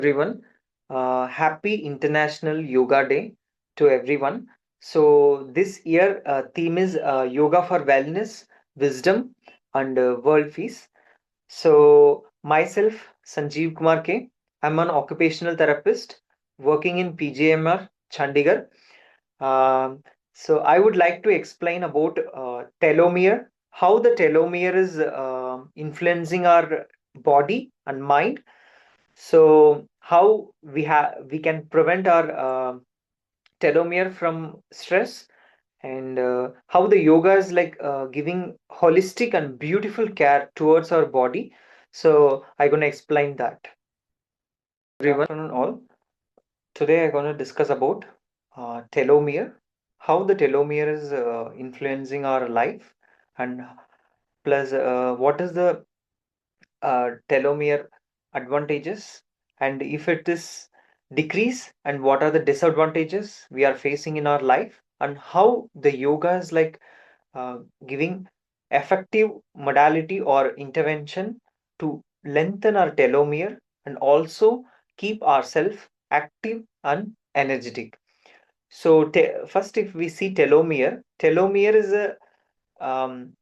Everyone. Happy International Yoga Day to everyone. So, this year theme is Yoga for Wellness, Wisdom, and World Peace. So, myself, Sanjeev Kumar K. I'm an occupational therapist working in PGMR, Chandigarh. Um, so, I would like to explain about telomere, how the telomere is influencing our body and mind. So how we can prevent our telomere from stress, and how the yoga is like giving holistic and beautiful care towards our body. So I'm gonna explain that. Everyone, good afternoon all. Today I'm gonna discuss about telomere, how the telomere is influencing our life, and plus what is the telomere advantages, and if it is decrease, and what are the disadvantages we are facing in our life, and how the yoga is like giving effective modality or intervention to lengthen our telomere and also keep ourselves active and energetic. So first, if we see telomere is a um,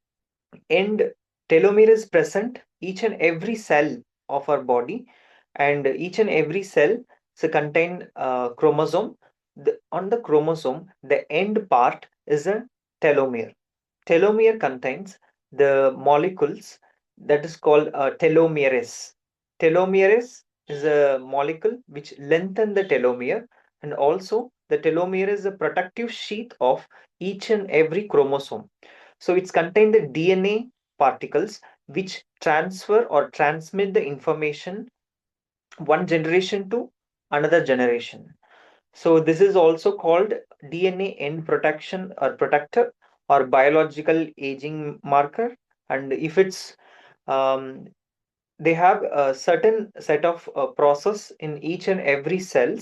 end. Telomere is present each and every cell of our body, and each and every cell contain chromosome. On the chromosome, the end part is a telomere. Telomere contains the molecules that is called telomerase. Telomerase is a molecule which lengthen the telomere, and also the telomere is a protective sheath of each and every chromosome. So it's contain the DNA particles which transfer or transmit the information one generation to another generation. So this is also called DNA end protection or protector or biological aging marker. And if it's they have a certain set of process in each and every cell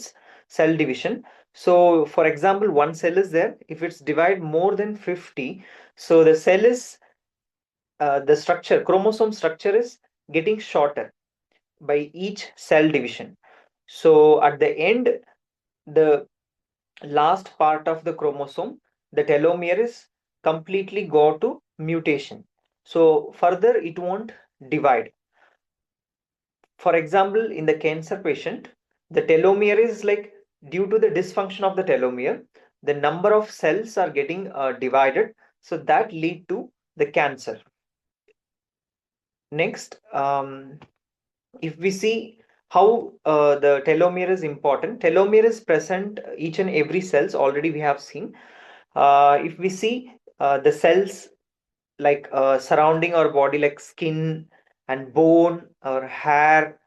division. So for example, one cell is there. If it's divide more than 50, so the cell is the structure, chromosome structure is getting shorter by each cell division. So at the end, the last part of the chromosome, the telomere is completely go to mutation. So further it won't divide. For example, in the cancer patient, the telomere is like due to the dysfunction of the telomere, the number of cells are getting divided. So that lead to the cancer. Next, if we see how the telomere is important, telomere is present each and every cells already we have seen. If we see the cells like surrounding our body like skin and bone or hair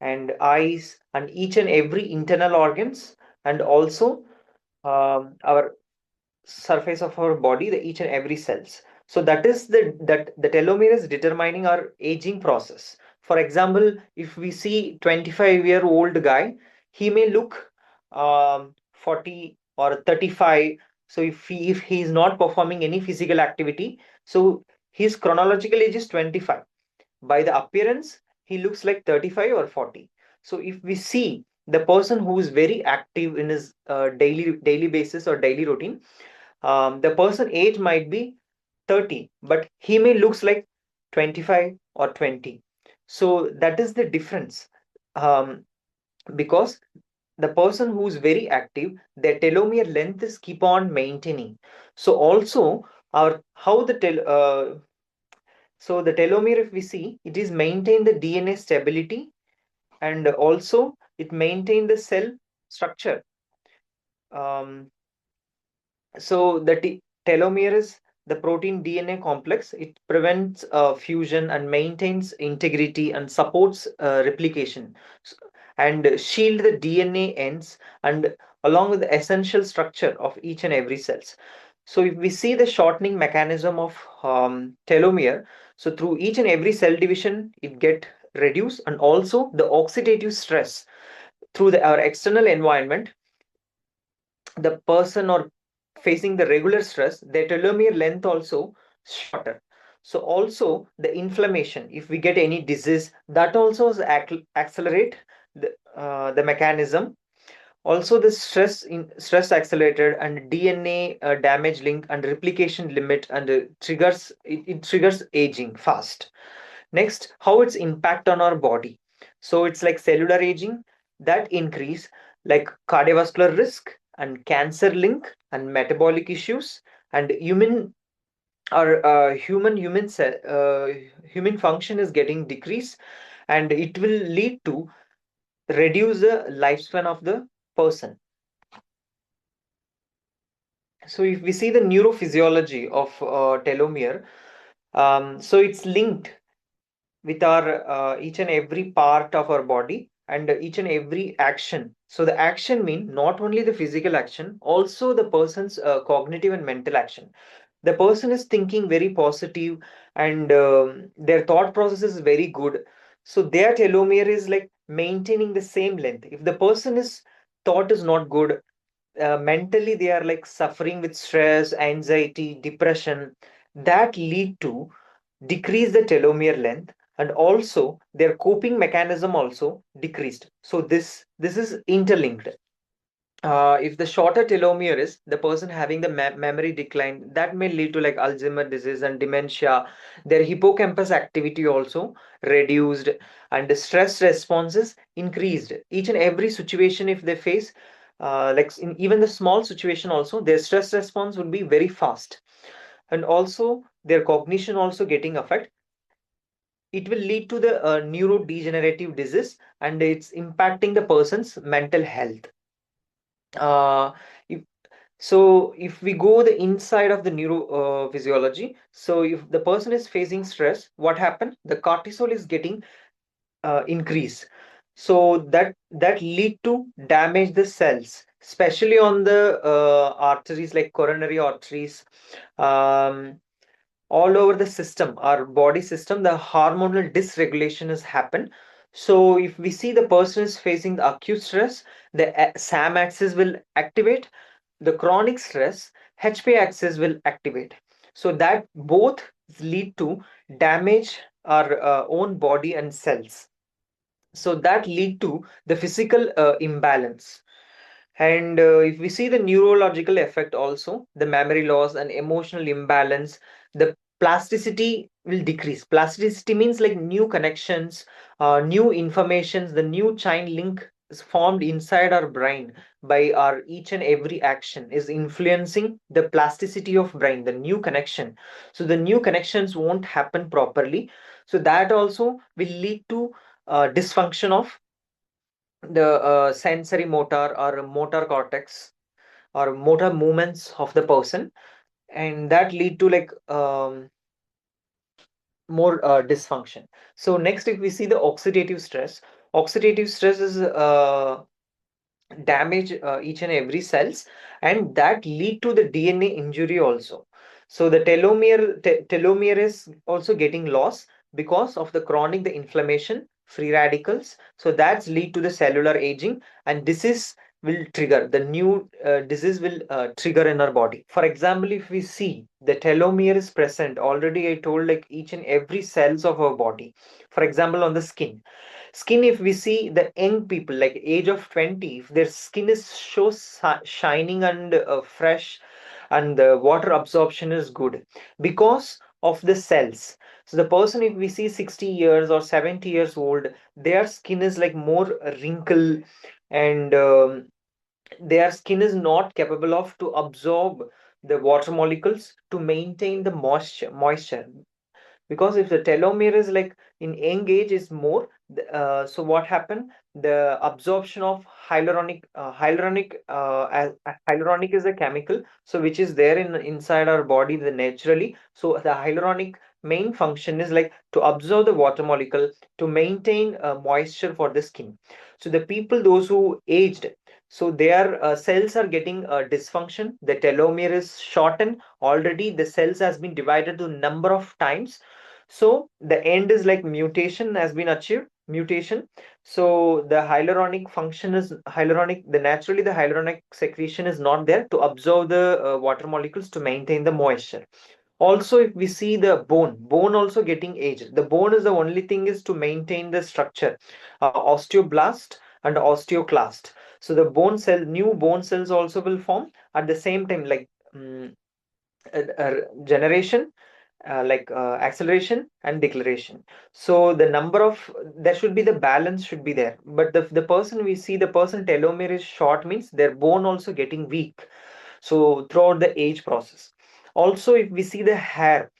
and eyes and each and every internal organs, and also our surface of our body, the each and every cells. So that is the telomere is determining our aging process. For example, if we see 25-year-old guy, he may look 40 or 35. So if he is not performing any physical activity, so his chronological age is 25. By the appearance, he looks like 35 or 40. So if we see the person who is very active in his daily basis or daily routine, the person age might be 30, but he may looks like 25 or 20. So that is the difference. Because the person who is very active, their telomere length is keep on maintaining. So also our how the so the telomere, if we see, it is maintain the DNA stability, and also it maintain the cell structure. um, So the telomere is the protein DNA complex. It prevents fusion and maintains integrity and supports replication, and shield the DNA ends, and along with the essential structure of each and every cells. So if we see the shortening mechanism of telomere, so through each and every cell division, it get reduced, and also the oxidative stress through our external environment, the person or facing the regular stress, their telomere length also shorter. So also the inflammation, if we get any disease, that also is accelerate, the mechanism. Also, the stress accelerated and DNA damage link and replication limit, and it triggers aging fast. Next, how its impact on our body. So it's like cellular aging that increase like cardiovascular risk and cancer link and metabolic issues, and human function is getting decreased, and it will lead to reduce the lifespan of the person. So if we see the neurophysiology of telomere, so it's linked with our each and every part of our body and each and every action. So the action mean not only the physical action, also the person's cognitive and mental action. The person is thinking very positive, and their thought process is very good. So their telomere is like maintaining the same length. If the person is thought is not good, mentally they are like suffering with stress, anxiety, depression, that lead to decrease the telomere length, and also their coping mechanism also decreased. So this is interlinked. If the shorter telomere is the person having the memory decline, that may lead to like Alzheimer disease and dementia. Their hippocampus activity also reduced, and the stress responses increased. Each and every situation if they face, like in even the small situation also, their stress response would be very fast, and also their cognition also getting affected. It will lead to the neurodegenerative disease, and it's impacting the person's mental health. uh, if, so if we go the inside of the neurophysiology, so if the person is facing stress, what happened, the cortisol is getting increase. So that lead to damage the cells, especially on the arteries like coronary arteries, um, all over the system, our body system, the hormonal dysregulation has happened. So if we see the person is facing the acute stress, the SAM axis will activate. The chronic stress, HP axis will activate. So that both lead to damage our own body and cells. So that lead to the physical imbalance. And if we see the neurological effect also, the memory loss and emotional imbalance, the plasticity will decrease. Plasticity means like new connections, new informations, the new chain link is formed inside our brain by our each and every action is influencing the plasticity of brain, the new connection. So the new connections won't happen properly. So that also will lead to dysfunction of the sensory motor or motor cortex or motor movements of the person, and that lead to like more dysfunction. So next, if we see the oxidative stress is damage each and every cells, and that lead to the DNA injury also. So the telomere is also getting lost because of the chronic the inflammation, free radicals. So that's lead to the cellular aging, and disease will trigger the new disease will trigger in our body. For example, if we see the telomere is present already, I told like each and every cells of our body. For example, on the skin, if we see the young people like age of 20, if their skin is so shining and fresh, and the water absorption is good because of the cells. So the person, if we see 60 years or 70 years old, their skin is like more wrinkle, and their skin is not capable of to absorb the water molecules to maintain the moisture. Because if the telomere is like in young age is more, so what happened, the absorption of hyaluronic is a chemical, so which is there in inside our body the naturally. So the hyaluronic main function is like to absorb the water molecule to maintain moisture for the skin. So the people those who aged, so their cells are getting dysfunction, the telomere is shortened already, the cells has been divided to number of times. So the end is like mutation has been achieved, mutation. So the hyaluronic function is hyaluronic, the naturally the hyaluronic secretion is not there to absorb the water molecules to maintain the moisture. Also, if we see the bone also getting aged. The bone is the only thing is to maintain the structure, osteoblast and osteoclast. So the bone cell, new bone cells also will form at the same time, like generation, acceleration and declaration. So the number of, there should be the balance should be there. But the person, we see the person telomere is short means their bone also getting weak, so throughout the age process. Also, if we see the hair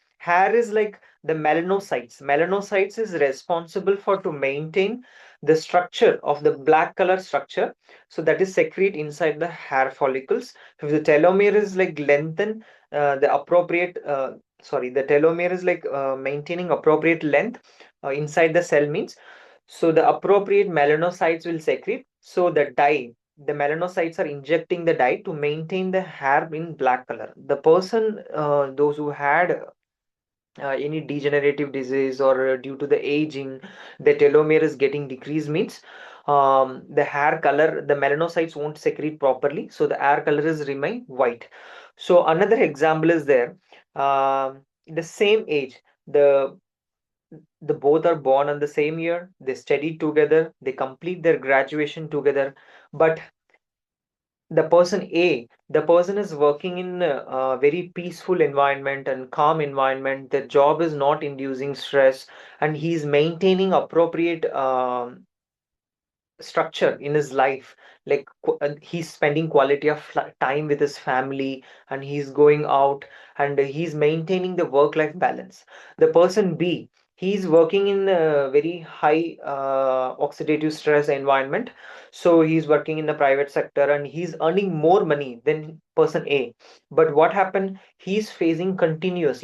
is like the melanocytes is responsible for to maintain the structure of the black color structure, so that is secrete inside the hair follicles. If the telomere is like lengthen, the appropriate the telomere is like maintaining appropriate length inside the cell means, so the appropriate melanocytes will secrete, so the melanocytes are injecting the dye to maintain the hair in black color. The person, those who had any degenerative disease or due to the aging, the telomere is getting decreased means the hair color, the melanocytes won't secrete properly, so the hair color is remain white. So another example is there. The same age, the both are born on the same year, they study together, they complete their graduation together, but the person is working in a very peaceful environment and calm environment. The job is not inducing stress, and he's maintaining appropriate structure in his life, like he's spending quality of time with his family, and he's going out, and he's maintaining the work life balance. The person B, he's working in a very high oxidative stress environment, so he's working in the private sector and he's earning more money than person A. But what happened, he's facing continuous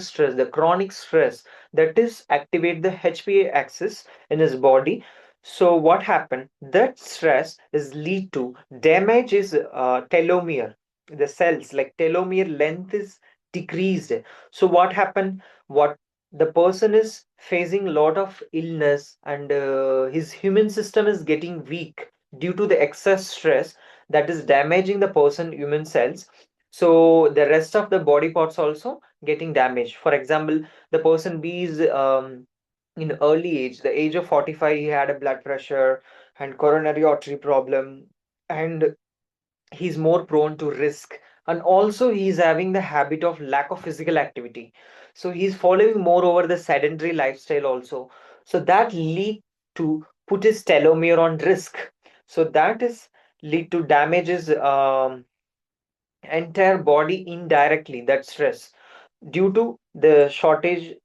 stress, the chronic stress, that is activate the HPA axis in his body. So what happened? That stress is lead to damage is telomere. The cells like telomere length is decreased. So what happened? What the person is facing a lot of illness, and his human system is getting weak due to the excess stress that is damaging the person human cells. So the rest of the body parts also getting damaged. For example, the person B is in early age, the age of 45, he had a blood pressure and coronary artery problem, and he's more prone to risk. And also he's having the habit of lack of physical activity, so he's following more over the sedentary lifestyle also. So that lead to put his telomere on risk. So that is lead to damages entire body indirectly, that stress due to the shortage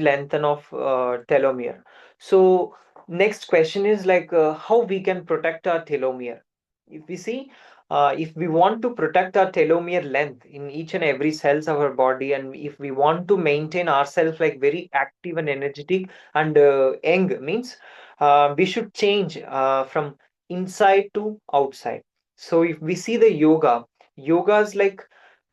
lengthen of telomere. So next question is like how we can protect our telomere. If we see, if we want to protect our telomere length in each and every cells of our body, and if we want to maintain ourselves like very active and energetic and young means, we should change from inside to outside. So if we see the yoga is like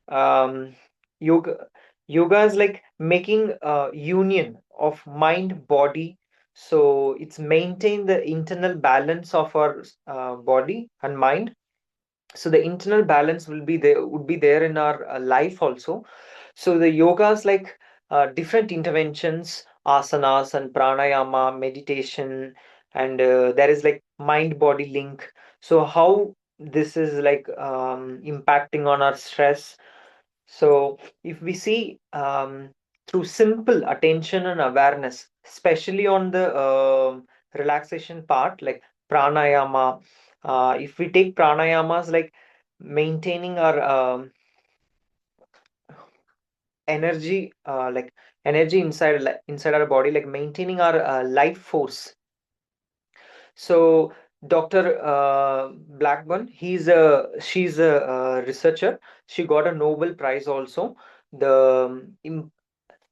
um, yoga yoga is like making a union of mind body, so it's maintain the internal balance of our body and mind. So the internal balance will be there, would be there in our life also. So the yogas like different interventions, asanas and pranayama, meditation, and there is like mind body link. So how this is like impacting on our stress. So if we see, through simple attention and awareness, especially on the relaxation part, like pranayama, if we take pranayamas like maintaining our energy, energy inside inside our body, like maintaining our life force. So Dr. Blackburn, she's a researcher. She got a Nobel Prize also. The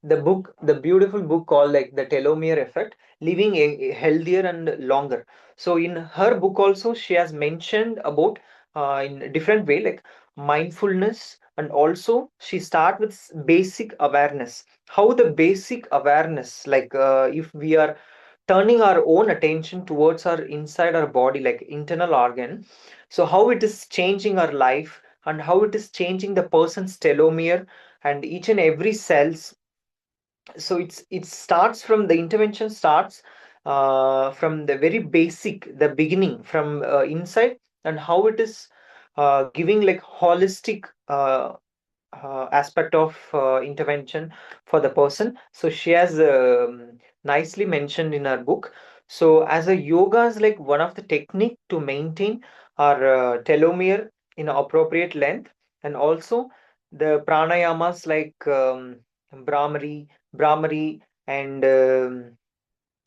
book, the beautiful book called like the telomere effect, living a healthier and longer. So in her book also she has mentioned about in a different way like mindfulness, and also she start with basic awareness, how the basic awareness, like if we are turning our own attention towards our inside our body like internal organ, so how it is changing our life and how it is changing the person's telomere, and each and every cells. So it starts from the intervention starts from the very basic, the beginning, from inside, and how it is giving like holistic aspect of intervention for the person. So she has nicely mentioned in her book. So as a yoga is like one of the technique to maintain our telomere in appropriate length, and also the pranayamas like Brahmari, Brahmari, and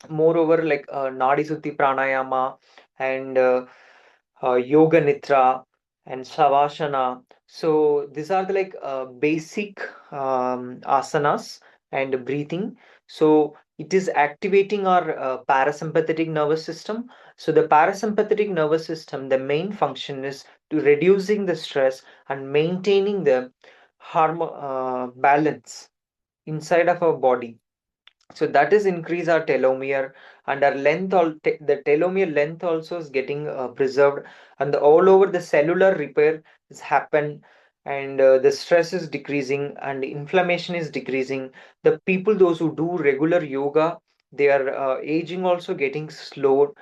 moreover like Nadi Sutti pranayama, and yoga nitra, and savasana. So these are the like basic asanas and breathing. So it is activating our parasympathetic nervous system. So the parasympathetic nervous system, the main function is to reducing the stress and maintaining the balance inside of our body. So that is increase our telomere, and our length, the telomere length also is getting preserved, and all over the cellular repair is happen, and the stress is decreasing and inflammation is decreasing. The people those who do regular yoga, their aging also getting slow.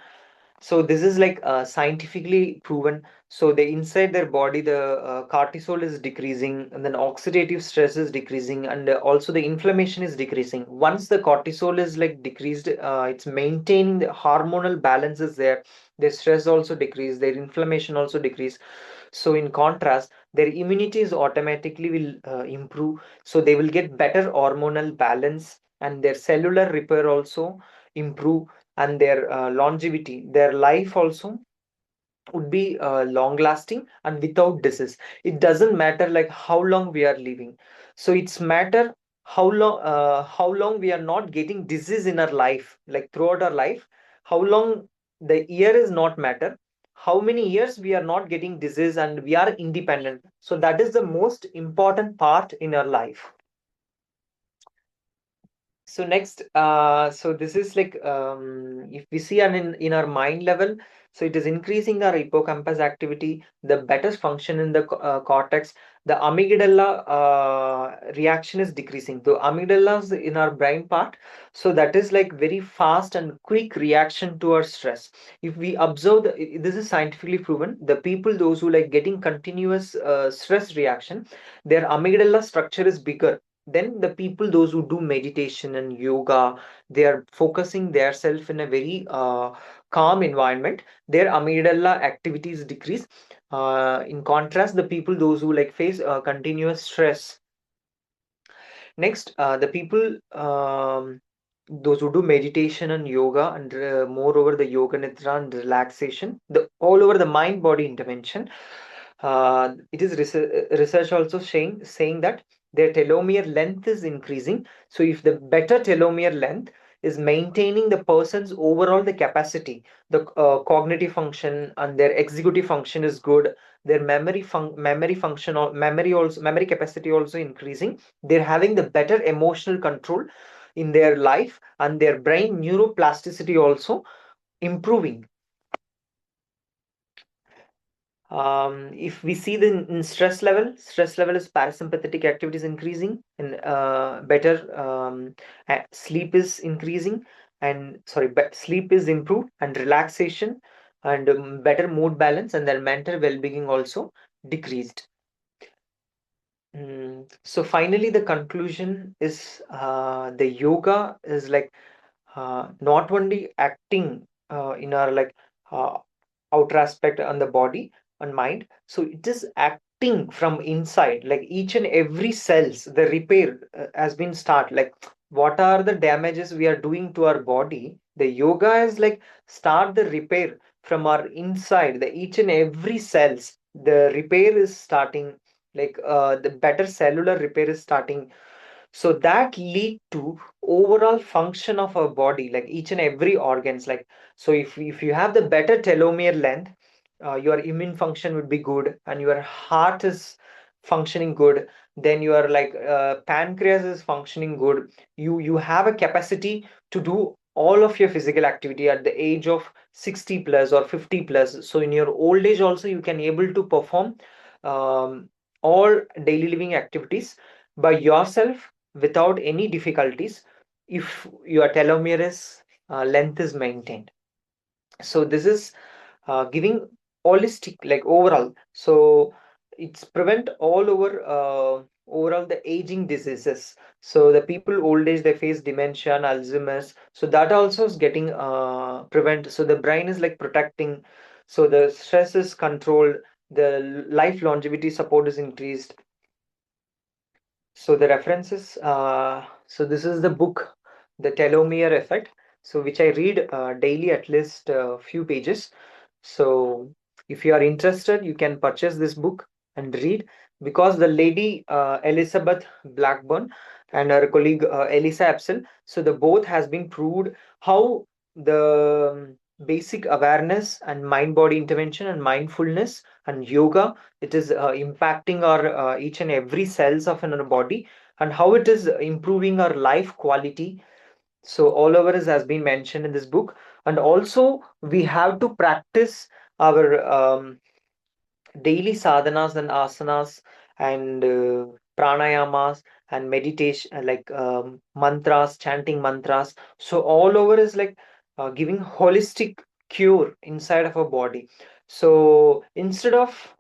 So this is like scientifically proven. So the inside their body, the cortisol is decreasing, and then oxidative stress is decreasing, and also the inflammation is decreasing. Once the cortisol is like decreased, it's maintaining the hormonal balance is there. Their stress also decrease, their inflammation also decrease. So in contrast, their immunity is automatically will improve. So they will get better hormonal balance, and their cellular repair also improve, and their longevity, their life also would be long lasting and without disease. It doesn't matter like how long we are living. So it's matter how long we are not getting disease in our life, like throughout our life. How long, the year is not matter, how many years we are not getting disease and we are independent. So that is the most important part in our life. So next, so this is like if we see an in our mind level, so it is increasing our hippocampus activity, the better function in the cortex. The amygdala reaction is decreasing. The amygdala is in our brain part, so that is like very fast and quick reaction to our stress. If we observe, this is scientifically proven. The people those who like getting continuous stress reaction, their amygdala structure is bigger. Then the people those who do meditation and yoga, they are focusing their self in a very calm environment, their amygdala activities decrease. In contrast, the people those who like face continuous stress. Next, the people those who do meditation and yoga, and moreover the yoga nidra and relaxation, the all over the mind body intervention. It is research also saying that their telomere length is increasing. So if the better telomere length is maintaining the person's overall the capacity, the cognitive function and their executive function is good. Their memory function or memory capacity also increasing. They're having the better emotional control in their life, and their brain neuroplasticity also improving. If we see the in stress level is parasympathetic activities increasing, and better sleep is increasing, and sorry, sleep is improved, and relaxation, and better mood balance, and their mental well-being also decreased. So finally, the conclusion is the yoga is like not only acting in our like uh, outer aspect on the body and mind. So it is acting from inside, like each and every cells, the repair has been start. Like what are the damages we are doing to our body? The yoga is like start the repair from our inside. The each and every cells, the repair is starting. Like the better cellular repair is starting, so that lead to overall function of our body, like each and every organs. Like so if you have the better telomere length, your immune function would be good, and your heart is functioning good. Then your like pancreas is functioning good. You have a capacity to do all of your physical activity at the age of 60 plus or 50 plus. So in your old age also you can able to perform all daily living activities. by yourself without any difficulties if your telomere is length is maintained. So this is giving holistic, like overall. So it's prevent all over overall the aging diseases. So the people old age, they face dementia and Alzheimer's, so that also is getting prevent. So the brain is like protecting, so the stress is controlled, the life longevity support is increased. So the references, so this is the book, The Telomere Effect, so which I read daily at least a few pages. So if you are interested, you can purchase this book and read, because the lady Elizabeth Blackburn and her colleague Elisa Epsil, so the both has been proved how the basic awareness and mind body intervention and mindfulness and yoga, it is impacting our each and every cells of our body, and how it is improving our life quality. So all over is has been mentioned in this book. And also we have to practice our daily sadhanas and asanas and pranayamas and meditation, like mantras, chanting mantras. So all over is like giving holistic cure inside of our body. So instead of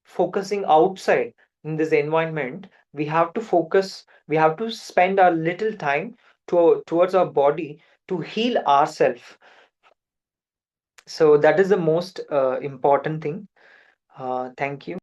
focusing outside in this environment, we have to focus, we have to spend a little time towards our body to heal ourselves. So that is the most important thing. Thank you.